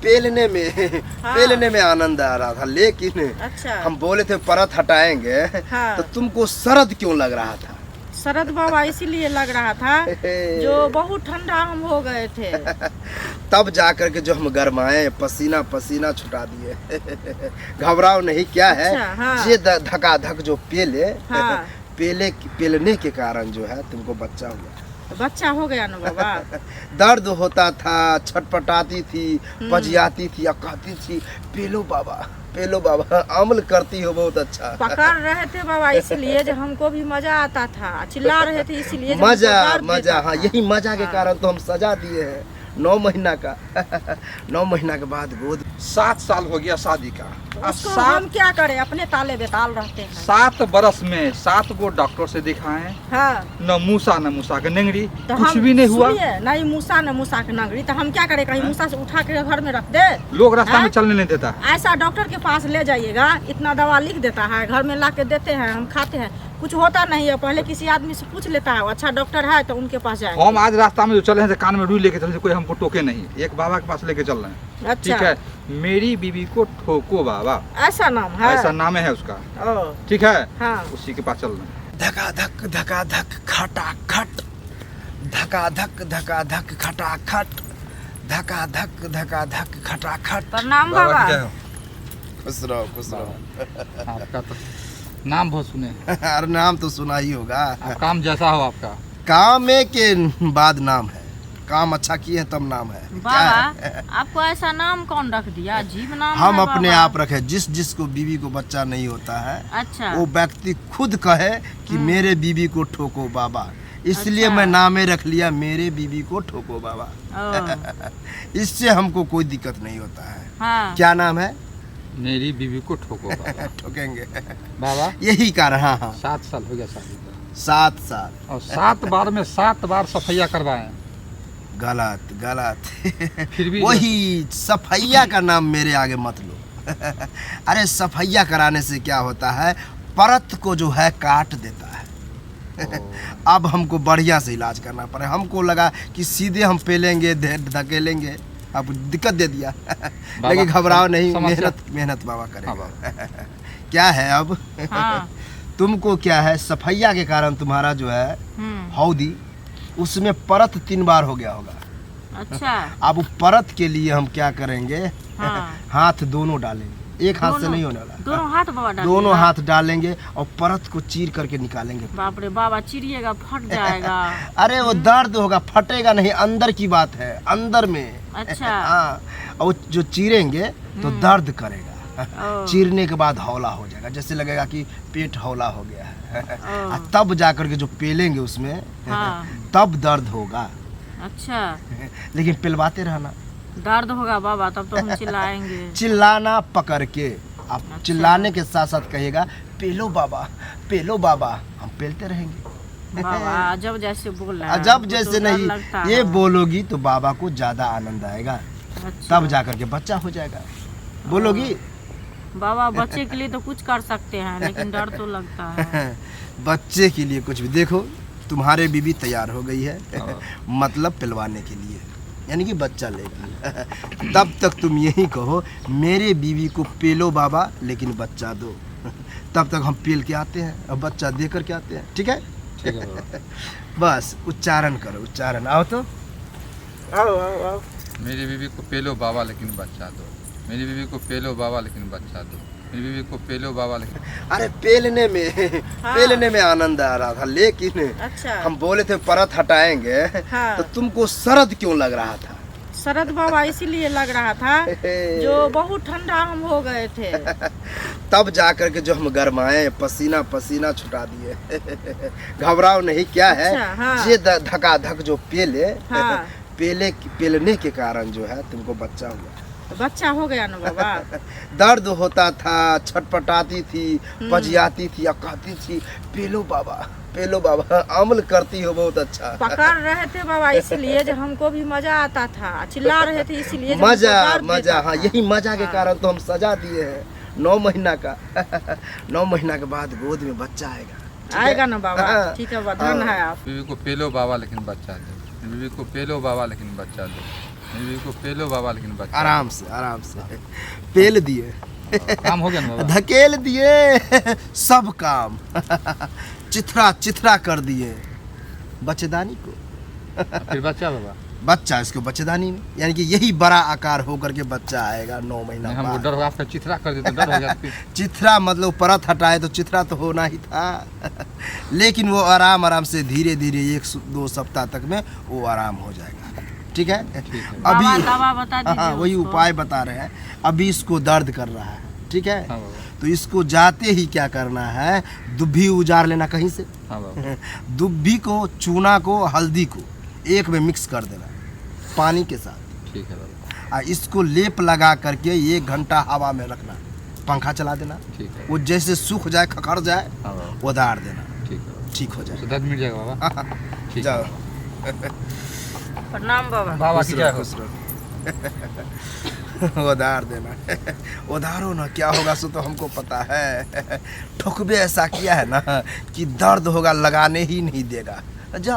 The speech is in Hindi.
पेलने में हाँ। पेलने में आनंद आ रहा था, लेकिन अच्छा हम बोले थे परत हटाएंगे। हाँ। तो तुमको सरद क्यों लग रहा था? शरद बाबा इसीलिए लग रहा था जो बहुत ठंडा हम हो गए थे। तब जाकर के जो हम गरमाए, पसीना पसीना छुटा दिए। घबराओ नहीं, क्या है अच्छा, हाँ। ये धकाधक जो हाँ। पेलने के कारण जो है तुमको बच्चा हुआ। बच्चा हो गया ना बाबा। दर्द होता था, छटपटाती थी, पजियाती थी, कहती थी पेलो बाबा अमल करती हो बहुत अच्छा। पकड़ रहे थे बाबा इसलिए जो हमको भी मजा आता था, चिल्ला रहे थे इसलिए जो मजा हमको दर्द मजा देता हाँ, था। यही मजा के हाँ। कारण तो हम सजा दिए हैं 9 महीना का। 9 महीना के बाद गोद 7 साल हो गया शादी का। और उसको हम क्या करें, अपने ताले बेताल रहते हैं। 7 बरस में 7 गो डॉक्टर से दिखाएं, हाँ। न मूसा के नेंगरी, तो कुछ हम भी नहीं हुआ। सुनिए, नहीं मूसा न मूसा के नगरी, तो हम क्या करें, कहीं मूसा से उठा के घर में रख दे? लोग रास्ता हाँ? में चलने नहीं देता। ऐसा डॉक्टर के पास ले जाइएगा, इतना दवा लिख देता है, घर में ला के देते हैं, हम खाते हैं, कुछ होता नहीं है। पहले किसी आदमी से पूछ लेता है, अच्छा डॉक्टर है तो उनके पास जाए। हम आज रास्ता में जो चले हैं तो कान में रुई लेके चले, कोई हमको टोके नहीं। एक बाबा के पास लेके चल रहे हैं। अच्छा। ठीक है, मेरी बीवी को ठोको बाबा, ऐसा नाम है? ऐसा नाम है उसका। ओ, ठीक है, हाँ। उसी के पास चल रहे हैं। धकाधक खटाखट, धकाधक खटाखट, धकाधक खटाखट। प्रणाम बाबा। खुश रहो। आपका तो नाम बहुत सुने। अरे नाम तो सुना ही होगा। काम जैसा हो आपका। काम में के बाद नाम है, काम अच्छा किए हैं तब नाम है। क्या बाबा है? आपको ऐसा नाम कौन रख दिया, अजीब नाम हम है अपने बाबा। आप रखे, जिसको बीवी को बच्चा नहीं होता है अच्छा। वो व्यक्ति खुद कहे कि मेरे बीवी को ठोको बाबा, इसलिए अच्छा। मैं नामे रख लिया मेरे बीवी को ठोको बाबा। ओ, इससे हमको कोई दिक्कत नहीं होता है। हाँ। क्या नाम है? मेरी बीवी को ठोको बाबा। ठोकेंगे बाबा यही कारण। हाँ 7 साल हो गया शादी का, 7 साल। और 7 बार में 7 बार सफैया करवाए। गलत फिर भी वही सफैया का नाम मेरे आगे मत लो। अरे सफैया कराने से क्या होता है, परत को जो है काट देता है। अब हमको बढ़िया से इलाज करना पड़े। हमको लगा कि सीधे हम पेलेंगे, धकेलेंगे, अब दिक्कत दे दिया। लेकिन घबराओ नहीं, मेहनत बाबा करेगा। हाँ, क्या है अब? हाँ। तुमको क्या है, सफैया के कारण तुम्हारा जो है हौदी, उसमें परत 3 बार हो गया होगा। अच्छा। अब परत के लिए हम क्या करेंगे, हाँ। हाथ दोनों डालेंगे, एक हाथ से नहीं होने वाला। दोनों हाथ बाबा डालिएगा? दोनों हाथ डालेंगे और परत को चीर करके निकालेंगे। बाप रे बाबा, चिरिएगा फट जाएगा। अरे वो दर्द होगा, फटेगा नहीं, अंदर की बात है, अंदर में। अच्छा। हाँ, और जो चीरेंगे तो दर्द करेगा। ओ। चीरने के बाद हौला हो जाएगा, जैसे लगेगा कि पेट हौला हो गया है। ओ। और तब जाकर के जो पेलेंगे उसमें हाँ। तब दर्द होगा। अच्छा, लेकिन पिलवाते रहना, दर्द होगा बाबा तब तो हम चिल्लाएंगे। चिल्लाना पकड़ के। आप चिल्लाने के साथ साथ कहिएगा पेलो बाबा, हम पेलते रहेंगे। बाबा जब जैसे बोल रहा है, जब हमको जैसे तो डर नहीं, लगता ये है। बोलोगी तो बाबा को ज्यादा आनंद आएगा, अच्छा। तब जाकर के बच्चा हो जाएगा। बोलोगी? बाबा बच्चे के लिए तो कुछ कर सकते हैं, लेकिन डर तो लगता है। बच्चे के लिए कुछ भी, देखो तुम्हारे बीबी तैयार हो गई है, मतलब पिलवाने के लिए, यानी कि बच्चा लेगी। तब तक तुम यही कहो मेरे बीवी को पेलो बाबा, लेकिन बच्चा दो। तब तक हम पेल के आते हैं और बच्चा दे करके आते हैं। ठीक है? ठीक है बाबा। बस उच्चारण करो, उच्चारण। आओ तो, आओ। मेरी बीवी को पेलो बाबा लेकिन बच्चा दो, मेरी बीवी को पेलो बाबा लेकिन बच्चा दो, मेरी बीवी को पेलो बाबा लेकिन। अरे पेलने में आनंद आ रहा था, लेकिन अच्छा। हम बोले थे परत हटाएंगे। हाँ। तो तुमको सरद क्यों लग रहा था? शरद बाबा इसीलिए लग रहा था जो बहुत ठंडा हम हो गए थे। तब जाकर के जो हम गरमाए, पसीना पसीना छुटा दिए। घबराओ नहीं, क्या है अच्छा, हाँ। ये धकाधक जो हाँ। पेलने के कारण जो है तुमको बच्चा हुआ। बच्चा हो गया ना बाबा। दर्द होता था, छटपटाती थी, पजियाती थी, कहती थी पेलो बाबा अमल करती हो बहुत अच्छा। पकड़ रहे थे बाबा इसलिए जो हमको भी मजा आता था, चिल्ला रहे थे इसलिए जो हमको दर्द मजा देता हाँ, था। यही मजा के हाँ। कारण तो हम सजा दिए हैं 9 महीना का। 9 महीना के बाद गोद में बच्चा आएगा। ठीक है? आएगा ना बाबा। हाँ। ठीक है, धन है आप। बीवी को पेलो बाबा लेकिन बच्चा दो, बीवी को पेलो बाबा लेकिन बच्चा दो, मेरी बीवी को पेलो बाबा लेकिन बच्चा आराम से पेल दिए, काम हो गया ना बाबा? धकेल दिए सब काम चिथरा कर दिए बच्चेदानी को। फिर बच्चा बाबा? बच्चा इसको बच्चेदानी में, यानी कि यही बड़ा आकार होकर के बच्चा आएगा 9 महीना हमको बाद। डर होगा आपका चिथरा कर दे तो डर हो जाती। चिथरा मतलब परत हटाए तो चिथरा तो होना ही था लेकिन वो आराम से धीरे धीरे 1-2 सप्ताह तक में वो आराम हो जाएगा। ठीक है, ठीक है। बाबा अभी दवा बता दीजिए हाँ वही उसको। उपाय बता रहे हैं। अभी इसको दर्द कर रहा है, ठीक है, हाँ बाबा। तो इसको जाते ही क्या करना है, दुब्भी उजार लेना कहीं से, हाँ बाबा। दुब्भी को, चूना को, हल्दी को एक में मिक्स कर देना पानी के साथ, ठीक है बाबा। और इसको लेप लगा करके 1 घंटा हवा में रखना, पंखा चला देना, ठीक है। वो जैसे सूख जाए, खखड़ जाए, हाँ बाबा। उधार देना, ठीक है बाबा। ठीक हो तो जाए। दर्द मिट जाएगा बाबा? ठीक है जाओ प्रणाम बाबा। बाबा की जय हो। खुश रहो। उधार देना उधारो ना, क्या होगा सो तो हमको पता है। ठोकबे ऐसा किया है ना कि दर्द होगा, लगाने ही नहीं देगा। जाओ।